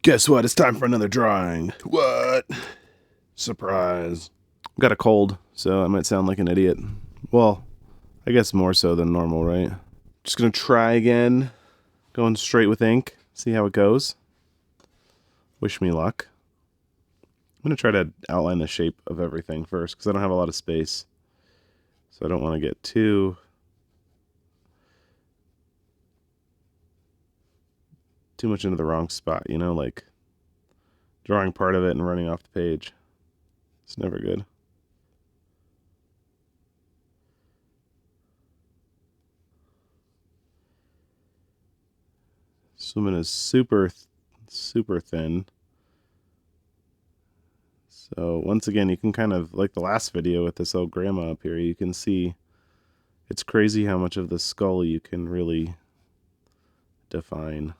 Guess what? It's time for another drawing. What? Surprise. Got a cold, so I might sound like an idiot. Well, I guess more so than normal, right? Just gonna try again. Going straight with ink. See how it goes. Wish me luck. I'm gonna try to outline the shape of everything first, because I don't have a lot of space. So I don't want to get too much into the wrong spot, you know, like drawing part of it and running off the page. It's never good. Swimming is super thin. So once again, you can kind of, like the last video with this old grandma up here, you can see it's crazy how much of the skull you can really define.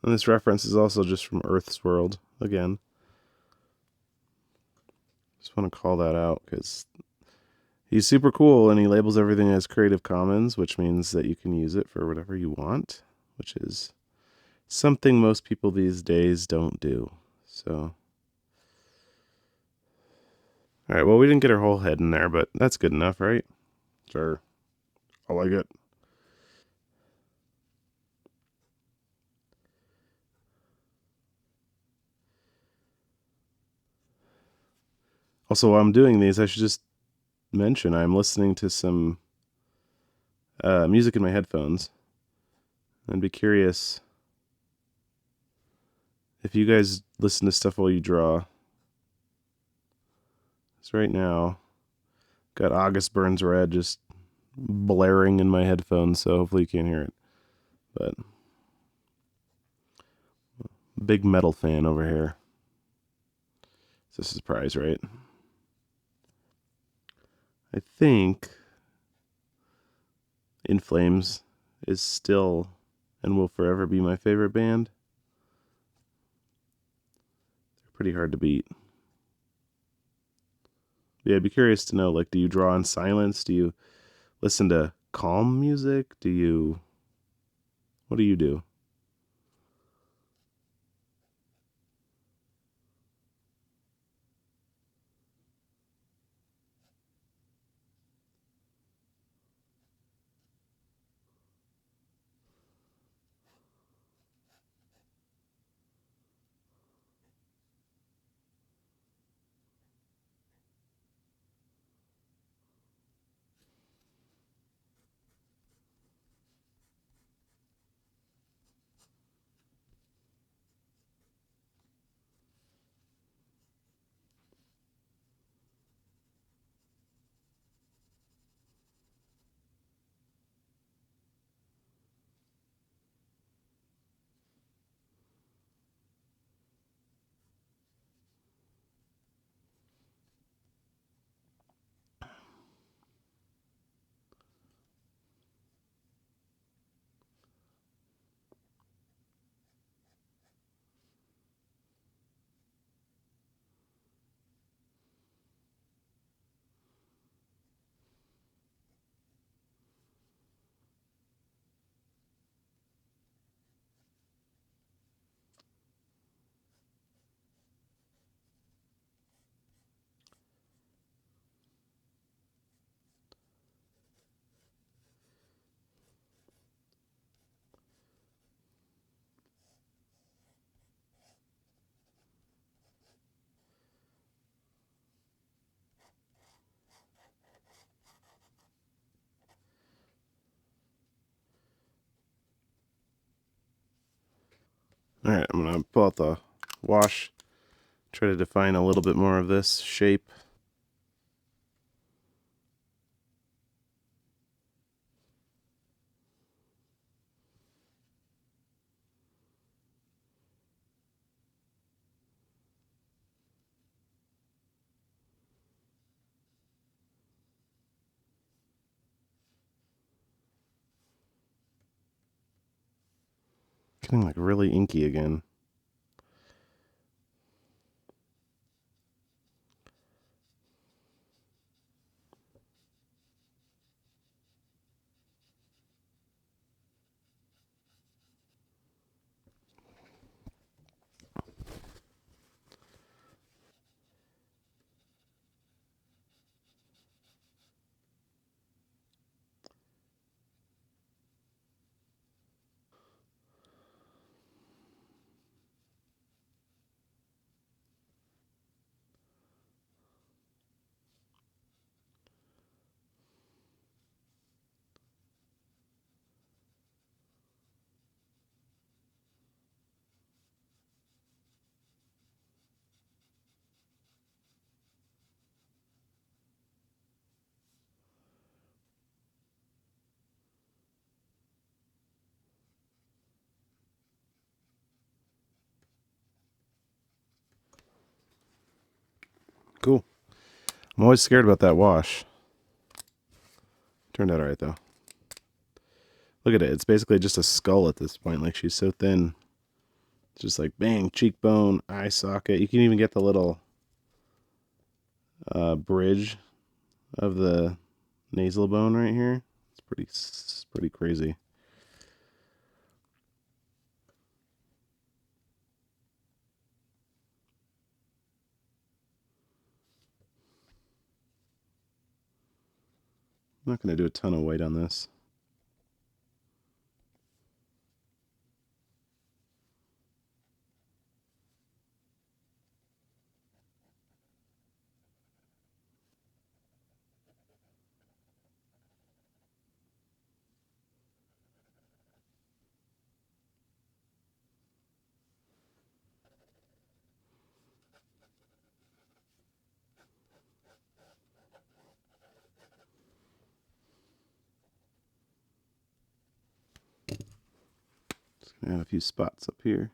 And this reference is also just from Earth's World, again. Just want to call that out because he's super cool and he labels everything as Creative Commons, which means that you can use it for whatever you want, which is something most people these days don't do. So, alright, well, we didn't get her whole head in there, but that's good enough, right? Sure. I like it. Also, while I'm doing these, I should just mention I'm listening to some music in my headphones. I'd be curious if you guys listen to stuff while you draw. So right now, got August Burns Red just blaring in my headphones, so hopefully you can't hear it. But big metal fan over here. It's a surprise, right? I think In Flames is still and will forever be my favorite band. They're pretty hard to beat. Yeah, I'd be curious to know, like, do you draw in silence? Do you listen to calm music? What do you do? Alright, I'm going to pull out the wash, try to define a little bit more of this shape. Getting like really inky again. Cool. I'm always scared about that wash. Turned out alright though. Look at it. It's basically just a skull at this point. Like, she's so thin. It's just like bang, cheekbone, eye socket. You can even get the little bridge of the nasal bone right here. It's pretty crazy. I'm not going to do a ton of white on this. Just going to add a few spots up here.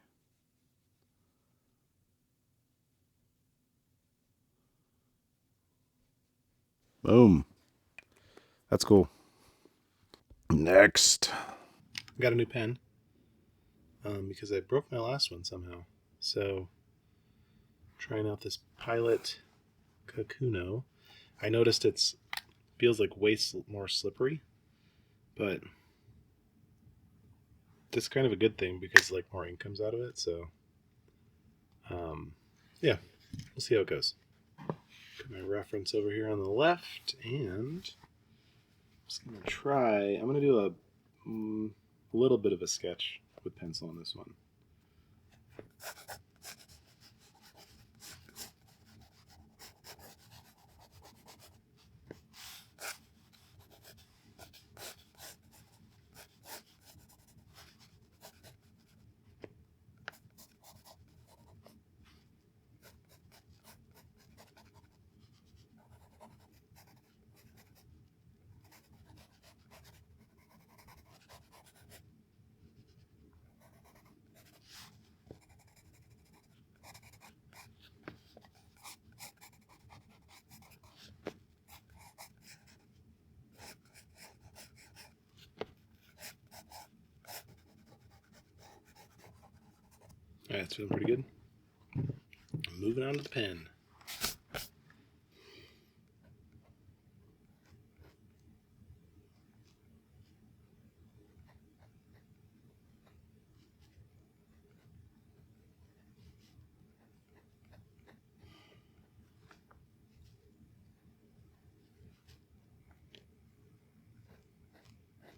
Boom. That's cool. Next. Got a new pen. Because I broke my last one somehow. So, trying out this Pilot Kakuno. I noticed it feels like way more slippery, but that's kind of a good thing because like more ink comes out of it. So, yeah, we'll see how it goes. Got my reference over here on the left, and I'm just gonna try. I'm gonna do a little bit of a sketch with pencil on this one. All right, it's feeling pretty good. Moving on to the pen.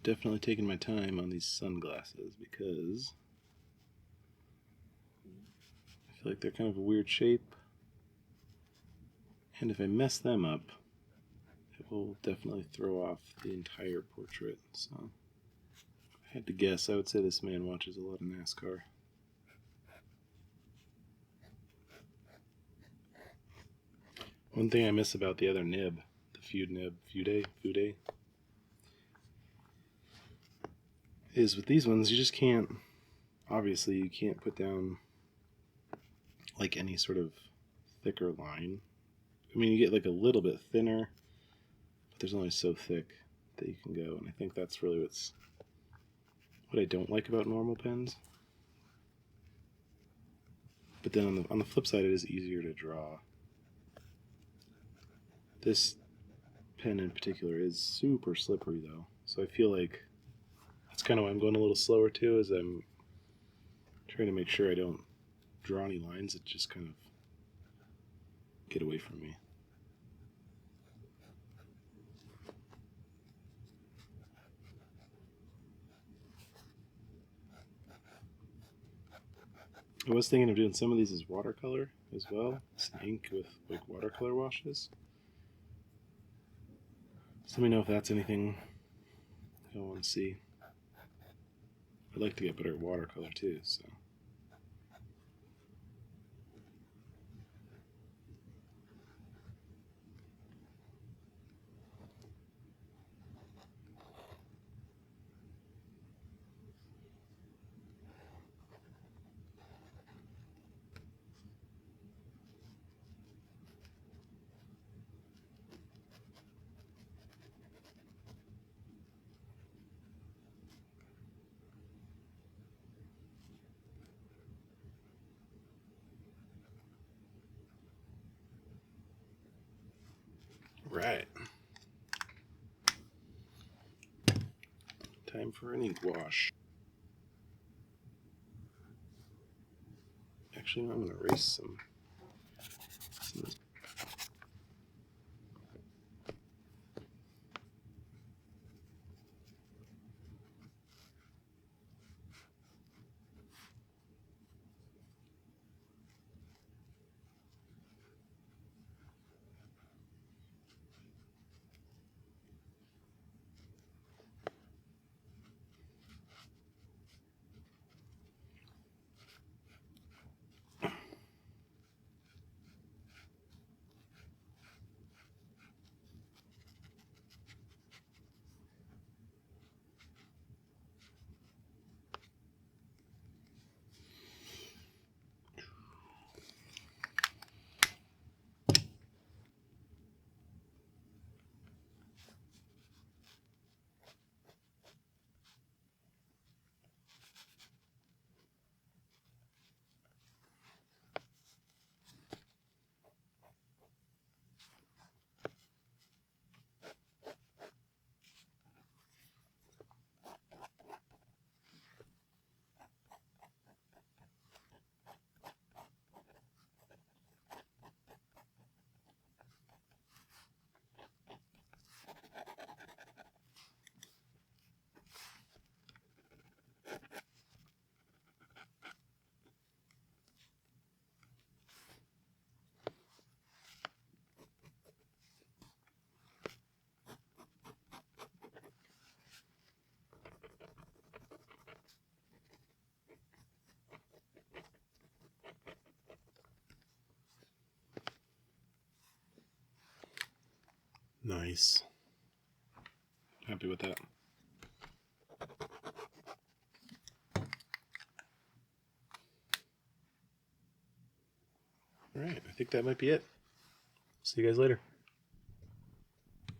Definitely taking my time on these sunglasses because I feel like they're kind of a weird shape. And if I mess them up, it will definitely throw off the entire portrait. So, if I had to guess, I would say this man watches a lot of NASCAR. One thing I miss about the other nib, the fude, is with these ones, you just can't, obviously, you can't put down like any sort of thicker line. I mean, you get like a little bit thinner, but there's only so thick that you can go, and I think that's really what I don't like about normal pens. But then on the flip side, it is easier to draw. This pen in particular is super slippery though, so I feel like that's kind of why I'm going a little slower too, is I'm trying to make sure I don't draw any lines that just kind of get away from me. I was thinking of doing some of these as watercolor as well, some ink with like watercolor washes. So let me know if that's anything I want to see. I'd like to get better at watercolor too, so. Time for an ink wash. Actually, I'm going to erase some. Nice. Happy with that. All right, I think that might be it. See you guys later.